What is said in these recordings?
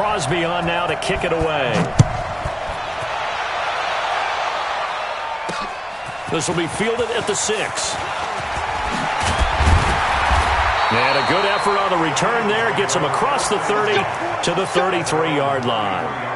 Crosby on now to kick it away. This will be fielded at the 6. And a good effort on the return there. Gets him across the 30 to the 33-yard line.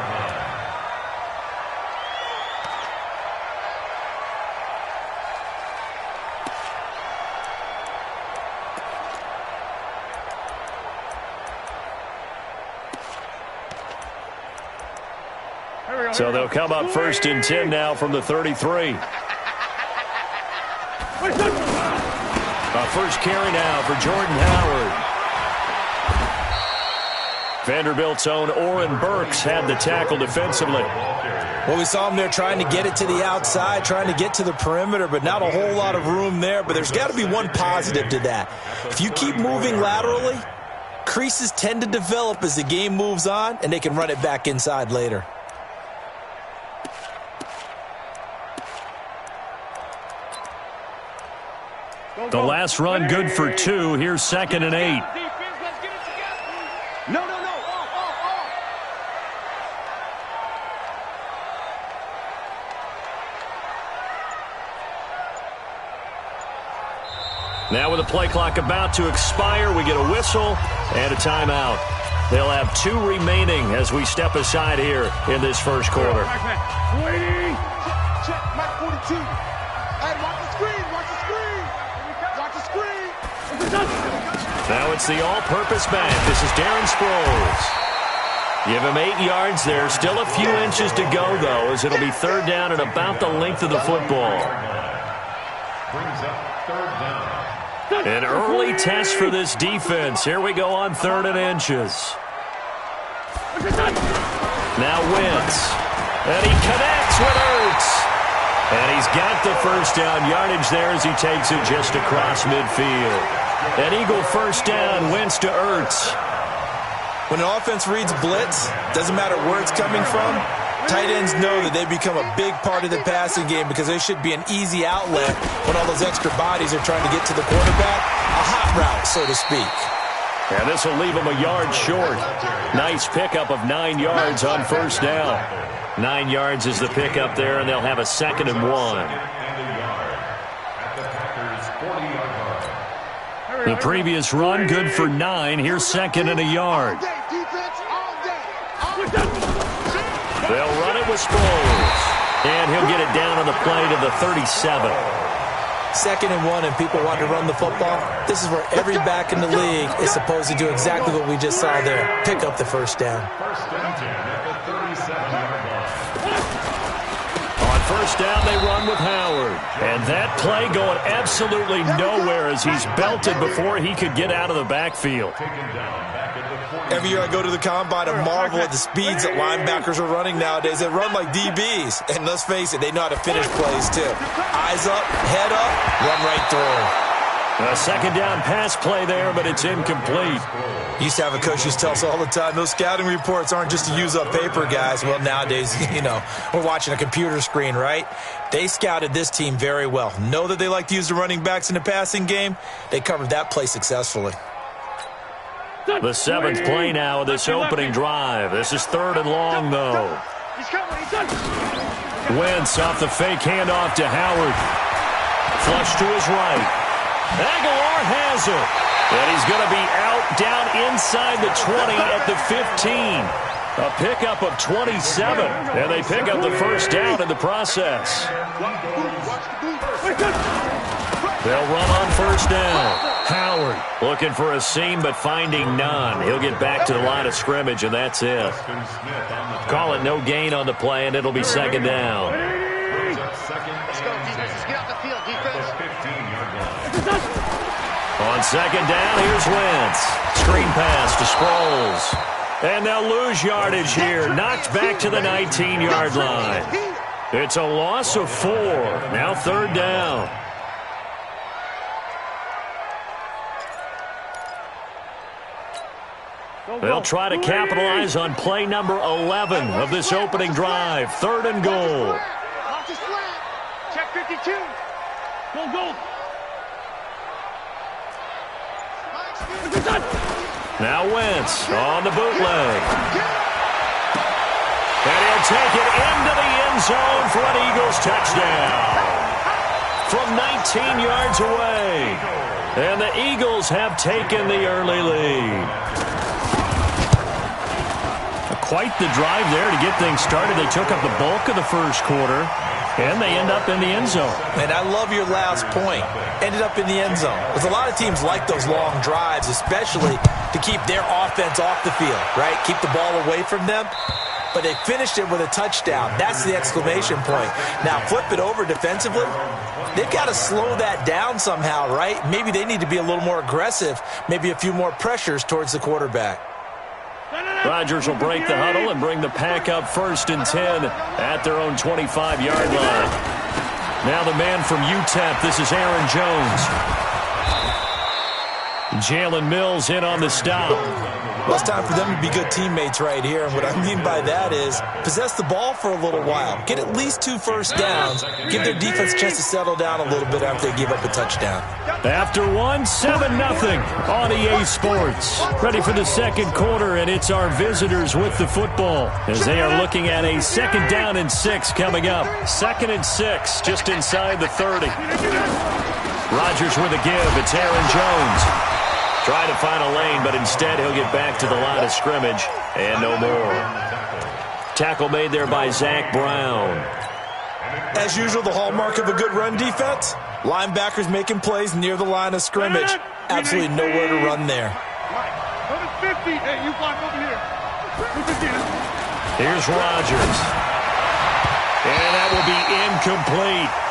So they'll come up 1st and 10 now from the 33. First carry now for Jordan Howard. Vanderbilt's own Oren Burks had the tackle defensively. Well, we saw him there trying to get it to the outside, trying to get to the perimeter, but not a whole lot of room there. But there's got to be one positive to that. If you keep moving laterally, creases tend to develop as the game moves on, and they can run it back inside later. The last run good for 2. Here's 2nd and 8. Now with the play clock about to expire, we get a whistle and a timeout. They'll have 2 remaining as we step aside here in this first quarter. Check, Mike 42. Hey, watch the screen, watch the screen. Watch the screen. Now it's the all-purpose back. This is Darren Sproles. Give him 8 yards there. Still a few inches to go, though, as it'll be 3rd down and about the length of the football. Brings up 3rd down. An early test for this defense. Here we go on 3rd and inches. Now Wentz. And he connects with Ertz. And he's got the first down yardage there as he takes it just across midfield. An Eagle first down, Wentz to Ertz. When an offense reads blitz, doesn't matter where it's coming from, tight ends know that they become a big part of the passing game because they should be an easy outlet when all those extra bodies are trying to get to the quarterback. A hot route, so to speak. And this will leave him a yard short. Nice pickup of 9 yards on first down. 9 yards is the pickup there, and they'll have a 2nd and 1. The previous run, good for 9. Here's 2nd and a yard. They'll run it with Sproles. And he'll get it down on the play to the 37. 2nd and 1, and people want to run the football. This is where every back in the league is supposed to do exactly what we just saw there. Pick up the first down. On first down, they run with Howard. And that play going absolutely nowhere as he's belted before he could get out of the backfield. Every year I go to the combine and marvel at the speeds that linebackers are running nowadays. They run like DBs. And let's face it, they know how to finish plays too. Eyes up, head up, run right through. A 2nd down pass play there, but it's incomplete. Used to have a coach who tells us all the time, those scouting reports aren't just to use up paper, guys. Well, nowadays, we're watching a computer screen, right? They scouted this team very well. Know that they like to use the running backs in the passing game. They covered that play successfully. The 7th play now of this opening drive. This is 3rd and long, though. Wentz off the fake handoff to Howard. Flush to his right. Aguilar has it. And he's going to be out down inside the 20 at the 15. A pickup of 27. And they pick up the first down in the process. They'll run on first down. Howard looking for a seam but finding none. He'll get back to the line of scrimmage, and that's it. Call it no gain on the play, and it'll be 2nd down. Let's go, defense. Let's get off the field, defense. On 2nd down, here's Wentz. Screen pass to Sproles. And they'll lose yardage here. Knocked back to the 19-yard line. It's a loss of 4. Now 3rd down. They'll try to capitalize on play number 11 of this opening drive. 3rd and goal. Watch his flat. Check 52. Go. Now Wentz on the bootleg. take it into the end zone for an Eagles touchdown. From 19 yards away. And the Eagles have taken the early lead. Quite the drive there to get things started. They took up the bulk of the first quarter, and they end up in the end zone. And I love your last point. Ended up in the end zone. Because a lot of teams like those long drives, especially to keep their offense off the field, right? Keep the ball away from them. But they finished it with a touchdown. That's the exclamation point. Now, flip it over defensively. They've got to slow that down somehow, right? Maybe they need to be a little more aggressive. Maybe a few more pressures towards the quarterback. Rodgers will break the huddle and bring the pack up 1st and 10 at their own 25-yard line. Now the man from UTEP, this is Aaron Jones. Jalen Mills in on the stop. Well, it's time for them to be good teammates right here. And what I mean by that is possess the ball for a little while. Get at least 2 first downs. Give their defense a chance to settle down a little bit after they give up a touchdown. After 7-0 on EA Sports. Ready for the second quarter, and it's our visitors with the football as they are looking at a 2nd down and 6 coming up. 2nd and 6, just inside the 30. Rodgers with a give. It's Aaron Jones. Trying to find a lane, but instead he'll get back to the line of scrimmage and no more. Tackle made there by Zach Brown. As usual, the hallmark of a good run defense, linebackers making plays near the line of scrimmage. Absolutely nowhere to run there. Number 50. Hey, you block over here. Here's Rodgers. And that will be incomplete.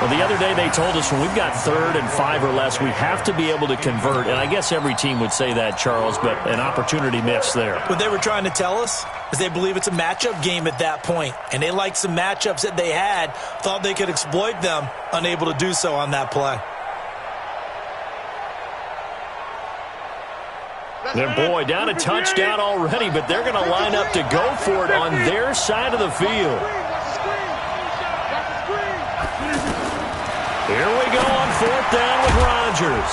Well, the other day they told us when we've got 3rd and 5 or less, we have to be able to convert. And I guess every team would say that, Charles, but an opportunity missed there. What they were trying to tell us is they believe it's a matchup game at that point. And they liked some matchups that they had, thought they could exploit them, unable to do so on that play. Their boy down a touchdown already, but they're going to line up to go for it on their side of the field. Here we go on 4th down with Rodgers.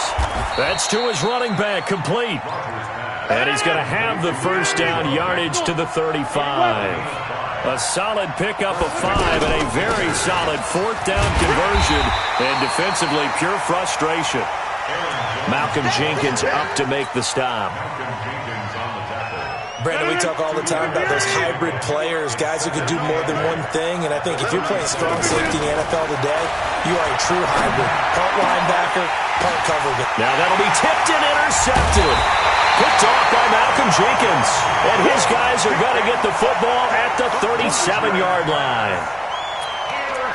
That's to his running back, complete. And he's going to have the 1st down yardage to the 35. A solid pickup of 5 and a very solid 4th down conversion. And defensively, pure frustration. Malcolm Jenkins up to make the stop. Brandon, we talk all the time about those hybrid players, guys who could do more than one thing. And I think if you're playing strong safety in the NFL today, you are a true hybrid. Part linebacker, part cover. Now that'll be tipped and intercepted. Picked off by Malcolm Jenkins. And his guys are going to get the football at the 37-yard line.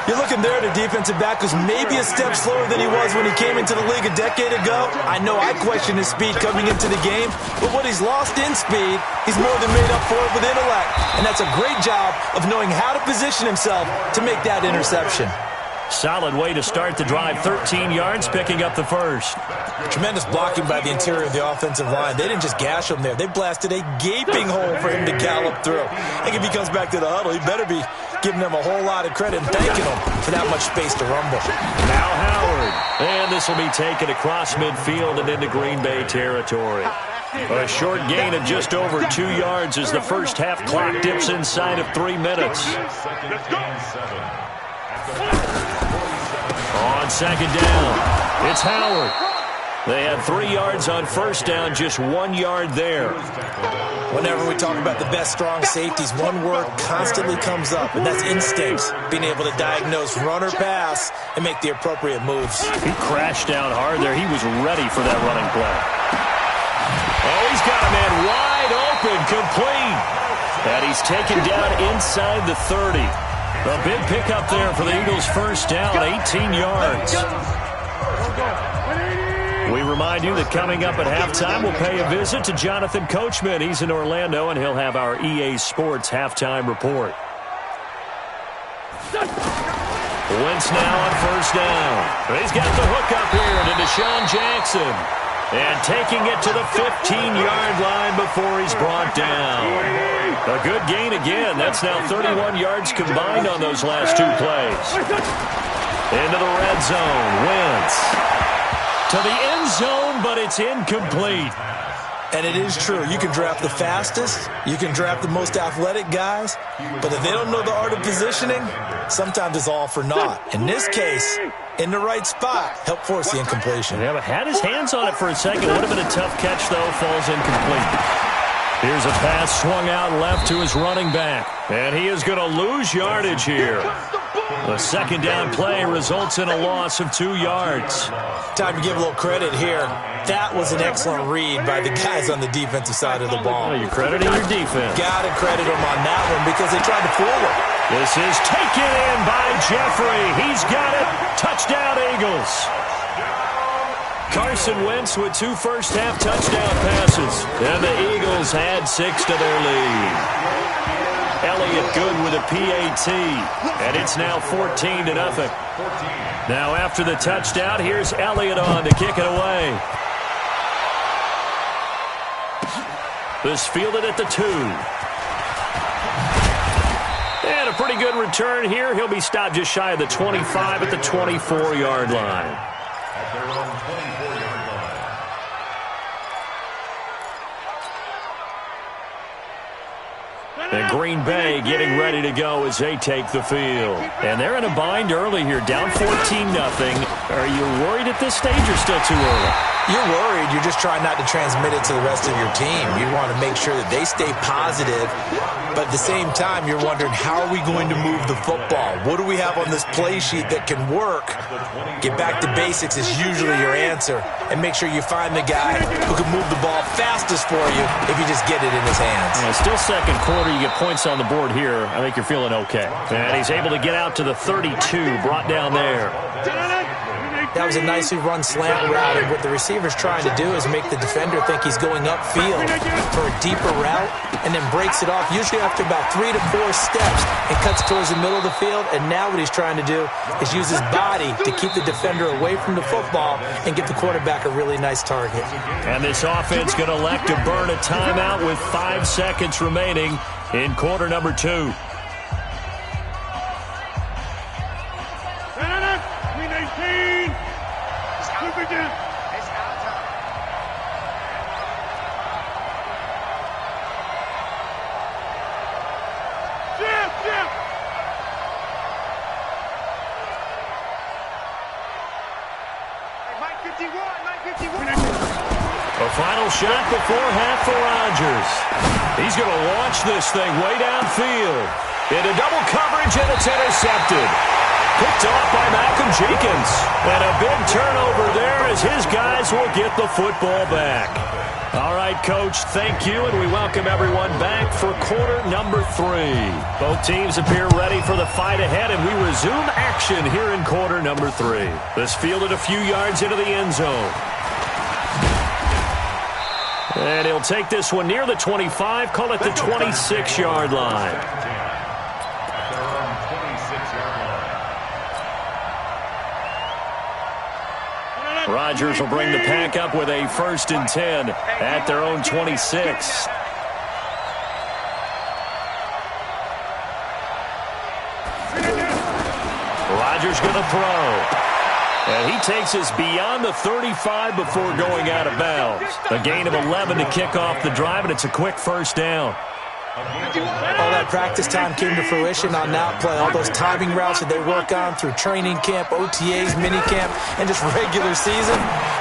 You're looking there at a defensive back who's maybe a step slower than he was when he came into the league a decade ago. I know I questioned his speed coming into the game, but what he's lost in speed, he's more than made up for it with intellect. And that's a great job of knowing how to position himself to make that interception. Solid way to start the drive. 13 yards, picking up the 1st. Tremendous blocking by the interior of the offensive line. They didn't just gash him there. They blasted a gaping hole for him to gallop through. I think if he comes back to the huddle, he better be giving them a whole lot of credit and thanking them for that much space to rumble. Now Howard. And this will be taken across midfield and into Green Bay territory. A short gain of just over 2 yards as the first half clock dips inside of 3 minutes. On 2nd down, it's Howard. They had 3 yards on 1st down, just 1 yard there. Whenever we talk about the best strong safeties, one word constantly comes up, and that's instincts. Being able to diagnose run or pass and make the appropriate moves. He crashed down hard there. He was ready for that running play. Oh, he's got a man wide open, complete. And he's taken down inside the 30. A big pickup there for the Eagles' 1st down, 18 yards. We remind you that coming up at halftime, we'll pay a visit to Jonathan Coachman. He's in Orlando, and he'll have our EA Sports halftime report. Wentz now on 1st down. He's got the hook up here to Deshaun Jackson. And taking it to the 15-yard line before he's brought down. A good gain again. That's now 31 yards combined on those last 2 plays. Into the red zone. Wentz to the end zone, but it's incomplete. And it is true. You can draft the fastest, you can draft the most athletic guys, but if they don't know the art of positioning, sometimes it's all for naught. In this case, in the right spot, help force the incompletion. Yeah, but had his hands on it for a second. Would have been a tough catch, though. Falls incomplete. Here's a pass swung out left to his running back. And he is going to lose yardage here. The second down play results in a loss of 2 yards. Time to give a little credit here. That was an excellent read by the guys on the defensive side of the ball. You're crediting your defense. Got to credit them on that one because they tried to fool him. This is taken in by Jeffrey. He's got it. Touchdown, Eagles. Carson Wentz with 2 first-half touchdown passes. And the Eagles add 6 to their lead. Elliott good with a PAT. And it's now 14-0. Now after the touchdown, here's Elliott on to kick it away. This fielded at the 2. And a pretty good return here. He'll be stopped just shy of the 25 at the 24-yard line. At their own 24-yard line. And Green Bay getting ready to go as they take the field. And they're in a bind early here, down 14-0. Are you worried at this stage or still too early? You're worried. You're just trying not to transmit it to the rest of your team. You want to make sure that they stay positive, but at the same time, you're wondering, how are we going to move the football? What do we have on this play sheet that can work? Get back to basics is usually your answer, and make sure you find the guy who can move the ball fastest for you if you just get it in his hands. Yeah, still second quarter. You get points on the board here. I think you're feeling okay. And he's able to get out to the 32, brought down there. That was a nicely run slant route, and what the receiver's trying to do is make the defender think he's going upfield for a deeper route, and then breaks it off, usually after about 3 to 4 steps, and cuts towards the middle of the field. And now what he's trying to do is use his body to keep the defender away from the football and give the quarterback a really nice target. And this offense going to elect to burn a timeout with 5 seconds remaining in quarter number 2. A final shot before half for Rodgers. He's going to launch this thing way downfield. Into double coverage, and it's intercepted. Picked off by Malcolm Jenkins. And a big turnover there as his guys will get the football back. All right, Coach, thank you, and we welcome everyone back for quarter number 3. Both teams appear ready for the fight ahead, and we resume action here in quarter number 3. This fielded a few yards into the end zone. And he'll take this one near the 25, call it the 26-yard line. Rodgers will bring the pack up with a 1st and 10 at their own 26. Rodgers going to throw. And he takes us beyond the 35 before going out of bounds. A gain of 11 to kick off the drive, and it's a quick 1st down. All that practice time came to fruition on that play. All those timing routes that they work on through training camp, OTAs, minicamp, and just regular season,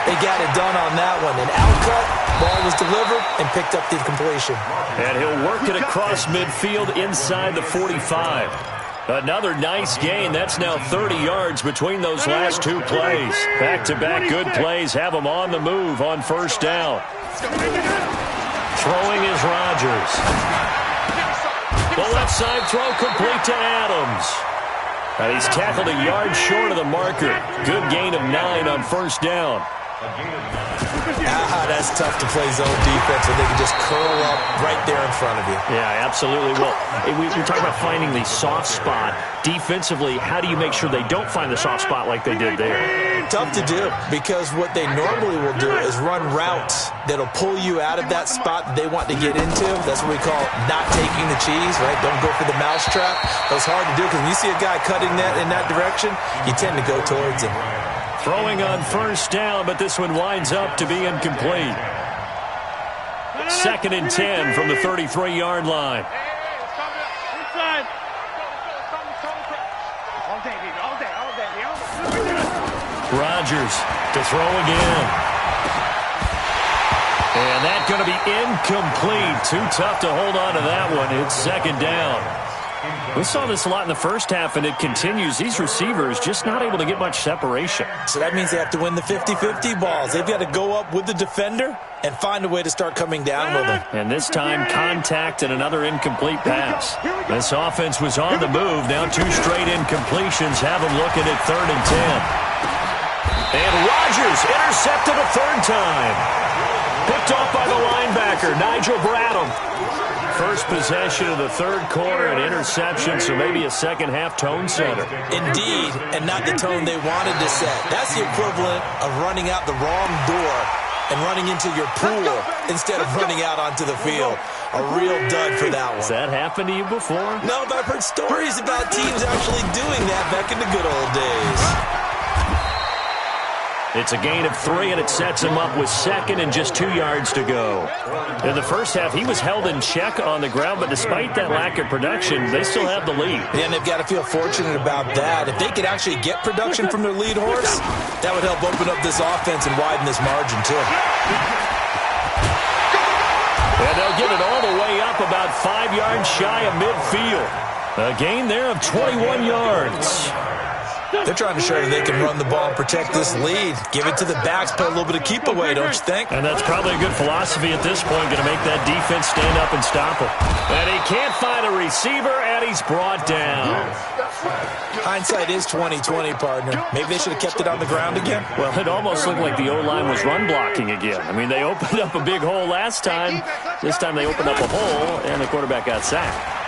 they got it done on that one. An outcut, ball was delivered, and picked up the completion. And he'll work it across midfield inside the 45. Another nice gain. That's now 30 yards between those last 2 plays. Back-to-back good plays have them on the move on 1st down. Throwing is Rodgers. The left side throw complete to Adams. And he's tackled a yard short of the marker. Good gain of 9 on 1st down. That's tough to play zone defense where they can just curl up right there in front of you. Yeah, absolutely. Well, we talk about finding the soft spot. Defensively, how do you make sure they don't find the soft spot like they did there? Tough to do, because what they normally will do is run routes that'll pull you out of that spot that they want to get into. That's what we call not taking the cheese, right? Don't go for the mousetrap. That's hard to do, because when you see a guy cutting that in that direction, you tend to go towards him. Throwing on 1st down, but this one winds up to be incomplete. 2nd and 10 from the 33-yard line. Rodgers to throw again. And that's going to be incomplete. Too tough to hold on to that one. It's 2nd down. We saw this a lot in the first half, and it continues. These receivers just not able to get much separation. So that means they have to win the 50-50 balls. They've got to go up with the defender and find a way to start coming down with them. And this time, contact and another incomplete pass. This offense was on the move. Now 2 straight incompletions have them looking at 3rd and 10. And Rodgers intercepted a 3rd time. Picked off by the linebacker, Nigel Bradham. First possession of the 3rd quarter, an interception, so maybe a second-half tone setter. Indeed, and not the tone they wanted to set. That's the equivalent of running out the wrong door and running into your pool instead of running out onto the field. A real dud for that one. Has that happened to you before? No, but I've heard stories about teams actually doing that back in the good old days. It's a gain of 3, and it sets him up with 2nd and just 2 yards to go. In the first half, he was held in check on the ground, but despite that lack of production, they still have the lead. And they've got to feel fortunate about that. If they could actually get production from their lead horse, that would help open up this offense and widen this margin, too. And they'll get it all the way up about 5 yards shy of midfield. A gain there of 21 yards. They're trying to show that they can run the ball and protect this lead. Give it to the backs, put a little bit of keep away, don't you think? And that's probably a good philosophy at this point, going to make that defense stand up and stop him. And he can't find a receiver, and he's brought down. Hindsight is 20/20, partner. Maybe they should have kept it on the ground again. Well, it almost looked like the O-line was run blocking again. I mean, they opened up a big hole last time. This time they opened up a hole, and the quarterback got sacked.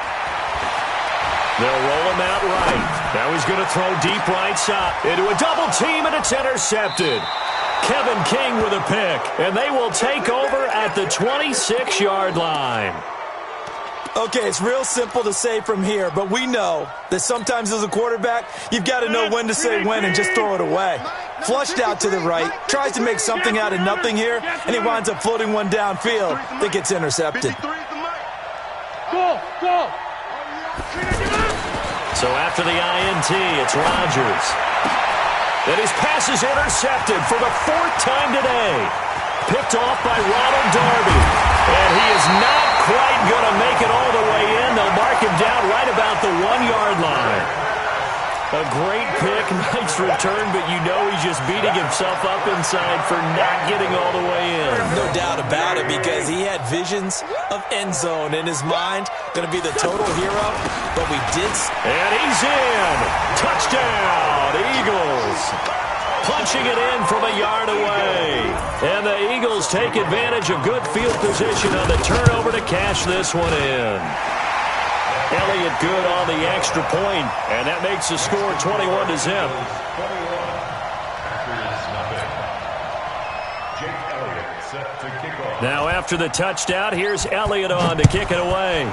They'll roll him out right. Now he's going to throw deep right side into a double team, and it's intercepted. Kevin King with a pick, and they will take over at the 26-yard line. Okay, it's real simple to say from here, but we know that sometimes as a quarterback, you've got to know when to say when and just throw it away. Flushed out to the right, tries to make something out of nothing here, and he winds up floating one downfield that gets intercepted. So after the INT, it's Rodgers. And his pass is intercepted for the 4th time today. Picked off by Ronald Darby. And he is not quite going to make it all the way in. They'll mark him down right about the 1-yard line. A great pick, nice return, but you know he's just beating himself up inside for not getting all the way in. No doubt about it, because he had visions of end zone in his mind. Going to be the total hero, but we did. And he's in. Touchdown, Eagles. Punching it in from a yard away. And the Eagles take advantage of good field position on the turnover to cash this one in. Elliott good on the extra point, and that makes the score 21-0. Now after the touchdown, here's Elliott on to kick it away.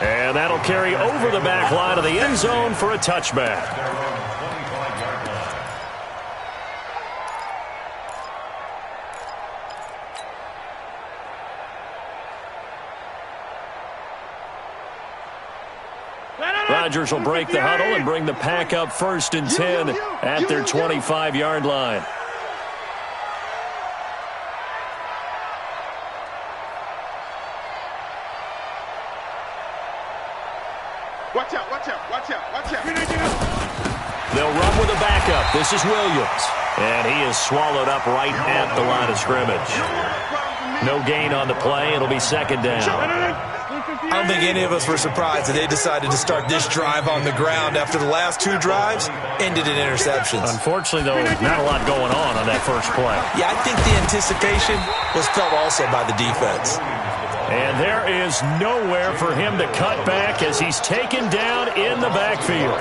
And that'll carry over the back line of the end zone for a touchback. Rodgers will break the huddle and bring the pack up 1st and 10 at their 25-yard line. Watch out, watch out, watch out, watch out. They'll run with a backup. This is Williams. And he is swallowed up right at the line of scrimmage. No gain on the play. It'll be 2nd down. I don't think any of us were surprised that they decided to start this drive on the ground after the last 2 drives ended in interceptions. Unfortunately, though, not a lot going on that first play. Yeah, I think the anticipation was felt also by the defense. And there is nowhere for him to cut back as he's taken down in the backfield.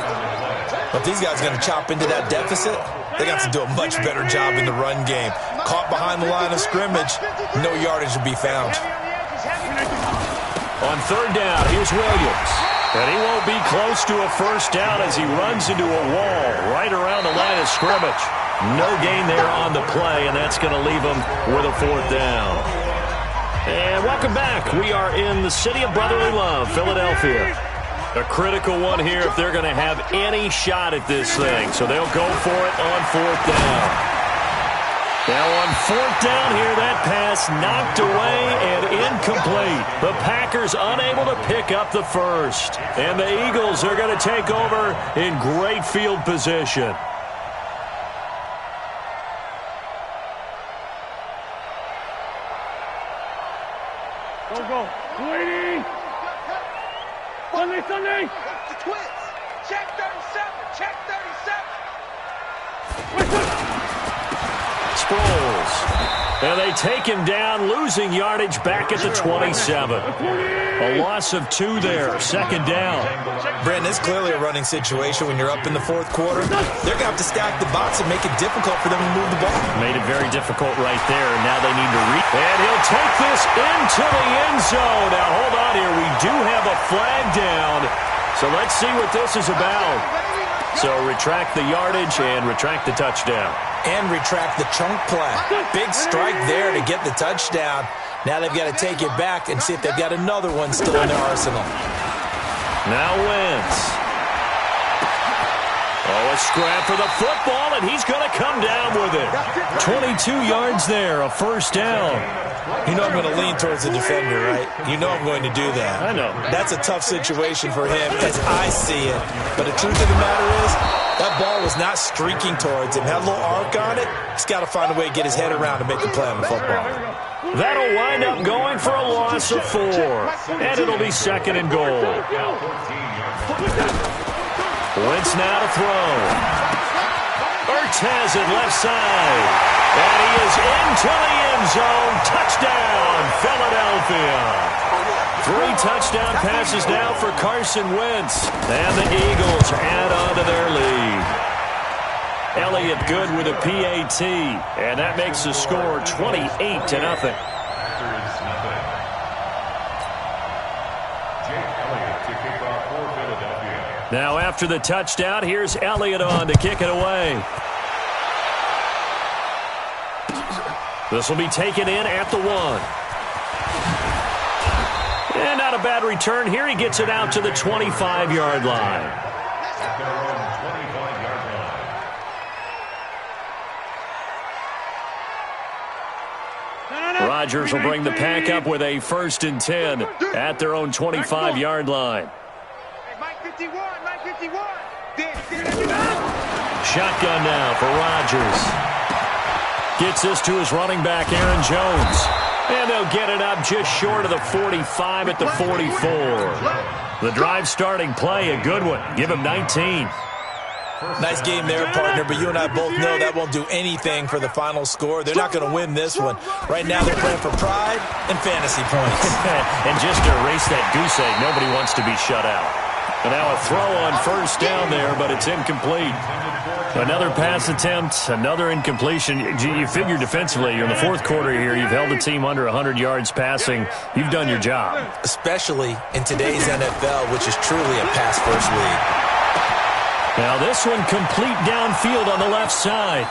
But these guys are going to chop into that deficit. They got to do a much better job in the run game. Caught behind the line of scrimmage, no yardage to be found. On 3rd down, here's Williams. And he won't be close to a first down as he runs into a wall right around the line of scrimmage. No gain there on the play, and that's going to leave them with a 4th down. And welcome back. We are in the city of brotherly love, Philadelphia. A critical one here if they're going to have any shot at this thing. So they'll go for it on 4th down. Now on 4th down here, that pass knocked away and incomplete. The Packers unable to pick up the first. And the Eagles are going to take over in great field position. Go. Lady! Sunday! The twins! Check 37! Sproles. And they take him down, losing yardage back at the 27. A loss of 2 there, 2nd down. Brandon, it's clearly a running situation when you're up in the 4th quarter. They're going to have to stack the box and make it difficult for them to move the ball. Made it very difficult right there, and now they need to reach. And he'll take this into the end zone. Now, hold on here. We do have a flag down, so let's see what this is about. So retract the yardage and retract the touchdown. And retract the chunk play. Big strike there to get the touchdown. Now they've got to take it back and see if they've got another one still in their arsenal. Now Wentz. Oh, a scrap for the football, and he's going to come down with it. 22 yards there, a 1st down. You know I'm going to lean towards the defender, right? You know I'm going to do that. I know. That's a tough situation for him as I see it. But the truth of the matter is, that ball was not streaking towards him. Had a little arc on it. He's got to find a way to get his head around and make a play on the football. That'll wind up going for a loss of 4. And it'll be 2nd and goal. Wentz now to throw. Ertz has it left side. And he is into the end zone. Touchdown, Philadelphia. 3 touchdown passes now for Carson Wentz. And the Eagles add on to their lead. Elliott good with a PAT. And that makes the score 28-0. Now after the touchdown, here's Elliott on to kick it away. This will be taken in at the 1. And not a bad return here. He gets it out to the 25-yard line. Rodgers will bring the pack up with a 1st and 10 at their own 25-yard line. Shotgun now for Rodgers. Gets this to his running back, Aaron Jones. And they'll get it up just short of the 45 at the 44. The drive starting play, a good one. Give him 19. Nice game there, partner, but you and I both know that won't do anything for the final score. They're not going to win this one. Right now they're playing for pride and fantasy points. And just to erase that goose egg, nobody wants to be shut out. And now a throw on 1st down there, but it's incomplete. Another pass attempt, another incompletion. You figure defensively, you're in the 4th quarter here. You've held the team under 100 yards passing. You've done your job. Especially in today's NFL, which is truly a pass-first league. Now this one complete downfield on the left side.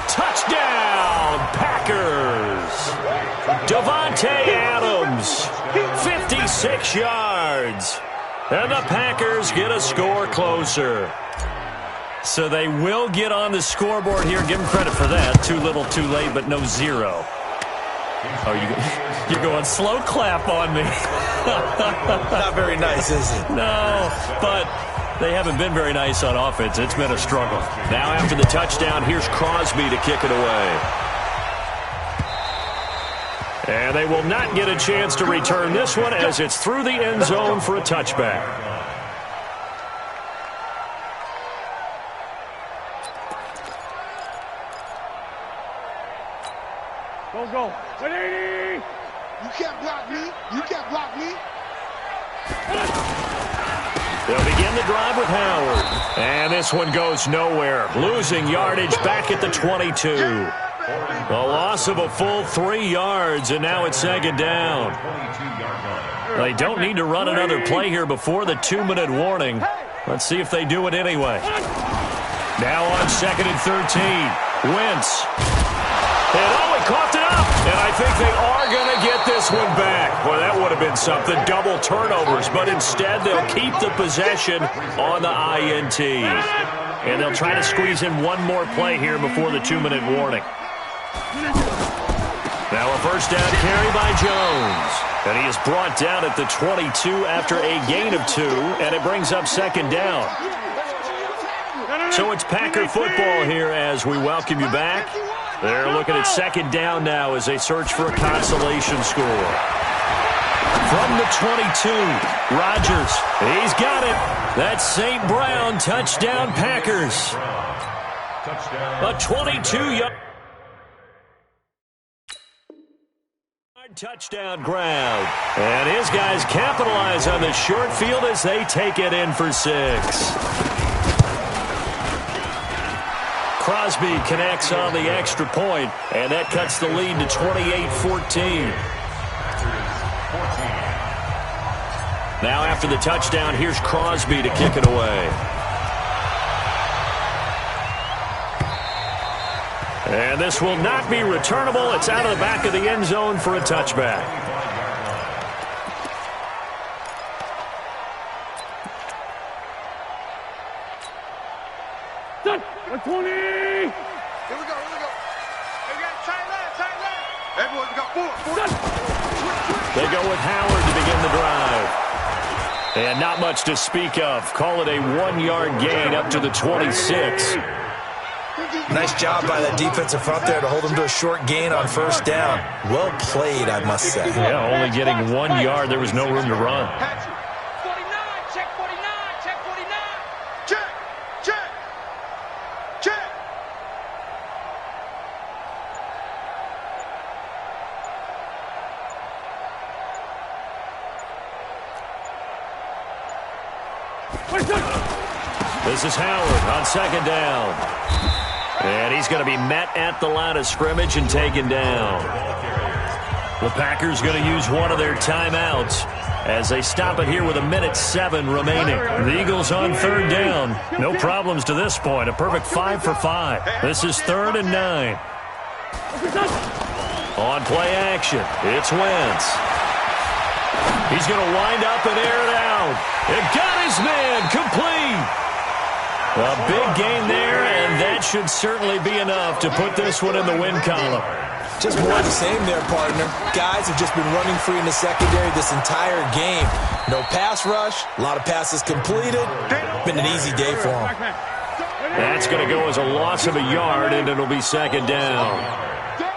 Touchdown, Packers. Davante Adams, 56 yards. And the Packers get a score closer. So they will get on the scoreboard here. Give them credit for that. Too little, too late, but no 0. Oh, you're going slow clap on me. Not very nice, is it? No, but they haven't been very nice on offense. It's been a struggle. Now after the touchdown, here's Crosby to kick it away. And they will not get a chance to return this one as it's through the end zone for a touchback. Go. 180! You can't block me. You can't block me. They'll begin the drive with Howard. And this one goes nowhere. Losing yardage back at the 22. A loss of a full 3 yards, and now it's 2nd down. They don't need to run another play here before the 2-minute warning. Let's see if they do it anyway. Now on 2nd and 13. Wentz. And he coughed it up. And I think they are going to get this one back. Well, that would have been something. Double turnovers. But instead, they'll keep the possession on the INT. And they'll try to squeeze in one more play here before the 2-minute warning. Now a first down carry by Jones. And he is brought down at the 22 after a gain of 2. And it brings up 2nd down. So it's Packer football here as we welcome you back. They're looking at 2nd down now as they search for a consolation score. From the 22, Rodgers. He's got it. That's St. Brown. Touchdown, Packers. A 22-yard touchdown grab. And his guys capitalize on the short field as they take it in for 6. Crosby connects on the extra point, and that cuts the lead to 28-14. Now after the touchdown, here's Crosby to kick it away. And this will not be returnable. It's out of the back of the end zone for a touchback. Done. 120. Here we go. Hey, we got tight left. Everyone, we got 4. They go with Howard to begin the drive. And not much to speak of. Call it a 1-yard gain up to the 26. Nice job by that defensive front there to hold them to a short gain on first down. Well played, I must say. Yeah, only getting 1 yard. There was no room to run. 49, check 49, check 49. Check. This is Howard on 2nd down. And he's going to be met at the line of scrimmage and taken down. The Packers going to use one of their timeouts as they stop it here with 1:07 remaining. The Eagles on 3rd down. No problems to this point. A perfect 5 for 5. This is 3rd and 9. On play action, it's Wentz. He's going to wind up and air it out. It got his man complete. A big gain there, and that should certainly be enough to put this one in the win column. Just more of the same there, partner. Guys have just been running free in the secondary this entire game. No pass rush, a lot of passes completed. Been an easy day for them. That's going to go as a loss of a yard, and it'll be 2nd down.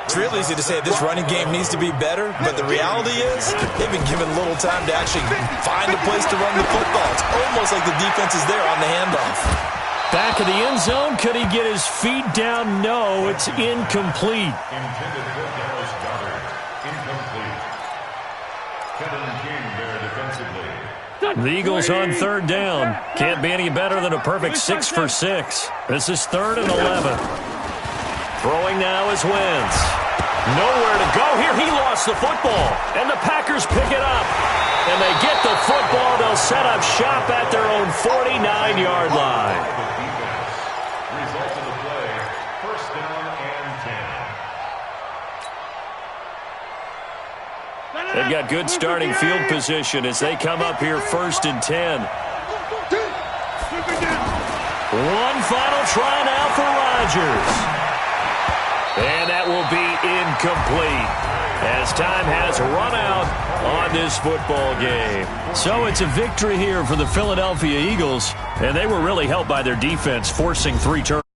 It's real easy to say this running game needs to be better, but the reality is they've been given little time to actually find a place to run the football. It's almost like the defense is there on the handoff. Back of the end zone. Could he get his feet down? No, it's incomplete. Intended for Dallas Goddard. Incomplete. Kevin King there defensively. The Eagles on 3rd down. Can't be any better than a perfect 6 for 6. This is 3rd and 11. Throwing now is Wentz. Nowhere to go here. He lost the football. And the Packers pick it up. And they get the football. They'll set up shop at their own 49-yard line. Result of the play, 1st down and 10. They've got good starting field position as they come up here 1st and 10. One final try now for Rodgers. And that will be incomplete as time has run out on this football game. So it's a victory here for the Philadelphia Eagles, and they were really helped by their defense forcing 3 turnovers.